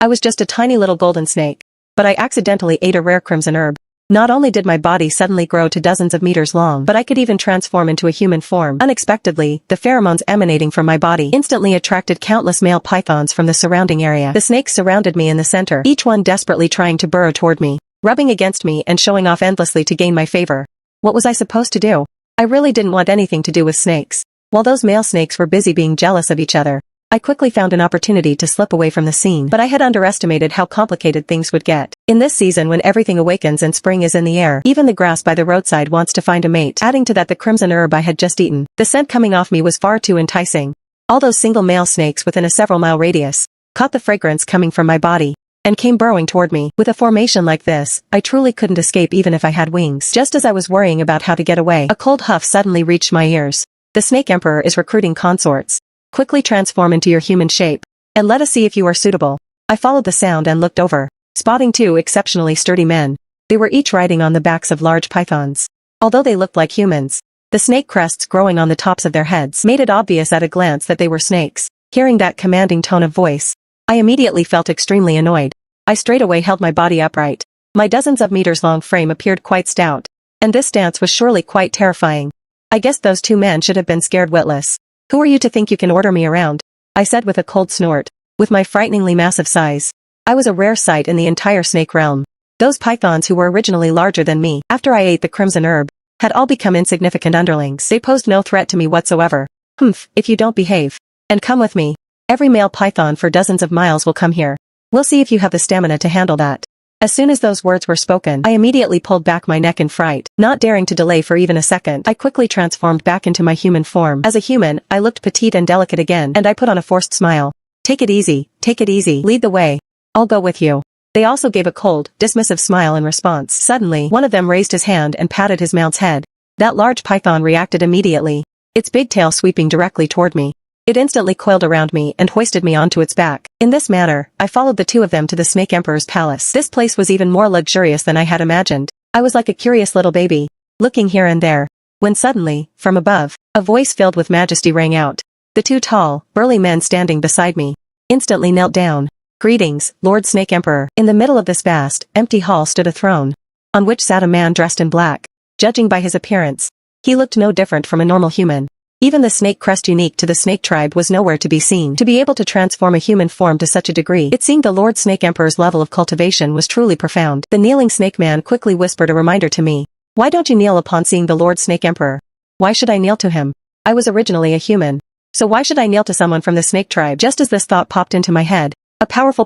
I was just a tiny little golden snake. But I accidentally ate a rare crimson herb. Not only did my body suddenly grow to dozens of meters long, but I could even transform into a human form. Unexpectedly, the pheromones emanating from my body instantly attracted countless male pythons from the surrounding area. The snakes surrounded me in the center, each one desperately trying to burrow toward me, rubbing against me and showing off endlessly to gain my favor. What was I supposed to do? I really didn't want anything to do with snakes. While those male snakes were busy being jealous of each other, I quickly found an opportunity to slip away from the scene, but I had underestimated how complicated things would get. In this season when everything awakens and spring is in the air, even the grass by the roadside wants to find a mate. Adding to that the crimson herb I had just eaten, the scent coming off me was far too enticing. All those single male snakes within a several-mile radius caught the fragrance coming from my body and came burrowing toward me. With a formation like this, I truly couldn't escape even if I had wings. Just as I was worrying about how to get away, a cold huff suddenly reached my ears. The Snake Emperor is recruiting consorts. Quickly transform into your human shape, and let us see if you are suitable. I followed the sound and looked over, spotting two exceptionally sturdy men. They were each riding on the backs of large pythons. Although they looked like humans, the snake crests growing on the tops of their heads made it obvious at a glance that they were snakes. Hearing that commanding tone of voice, I immediately felt extremely annoyed. I straightaway held my body upright. My dozens of meters long frame appeared quite stout, and this stance was surely quite terrifying. I guess those two men should have been scared witless. Who are you to think you can order me around? I said with a cold snort. With my frighteningly massive size, I was a rare sight in the entire snake realm. Those pythons who were originally larger than me, after I ate the crimson herb, had all become insignificant underlings. They posed no threat to me whatsoever. Humph, if you don't behave and come with me, every male python for dozens of miles will come here. We'll see if you have the stamina to handle that. As soon as those words were spoken, I immediately pulled back my neck in fright. Not daring to delay for even a second, I quickly transformed back into my human form. As a human, I looked petite and delicate again, and I put on a forced smile. Take it easy, lead the way. I'll go with you. They also gave a cold, dismissive smile in response. Suddenly, one of them raised his hand and patted his mount's head. That large python reacted immediately, its big tail sweeping directly toward me. It instantly coiled around me and hoisted me onto its back. In this manner, I followed the two of them to the Snake Emperor's palace. This place was even more luxurious than I had imagined. I was like a curious little baby, looking here and there, when suddenly, from above, a voice filled with majesty rang out. The two tall, burly men standing beside me instantly knelt down. Greetings, Lord Snake Emperor. In the middle of this vast, empty hall stood a throne, on which sat a man dressed in black. Judging by his appearance, he looked no different from a normal human. Even the snake crest unique to the snake tribe was nowhere to be seen. To be able to transform a human form to such a degree, it seemed the Lord Snake Emperor's level of cultivation was truly profound. The kneeling snake man quickly whispered a reminder to me. Why don't you kneel upon seeing the Lord Snake Emperor? Why should I kneel to him? I was originally a human. So why should I kneel to someone from the snake tribe? Just as this thought popped into my head, a powerful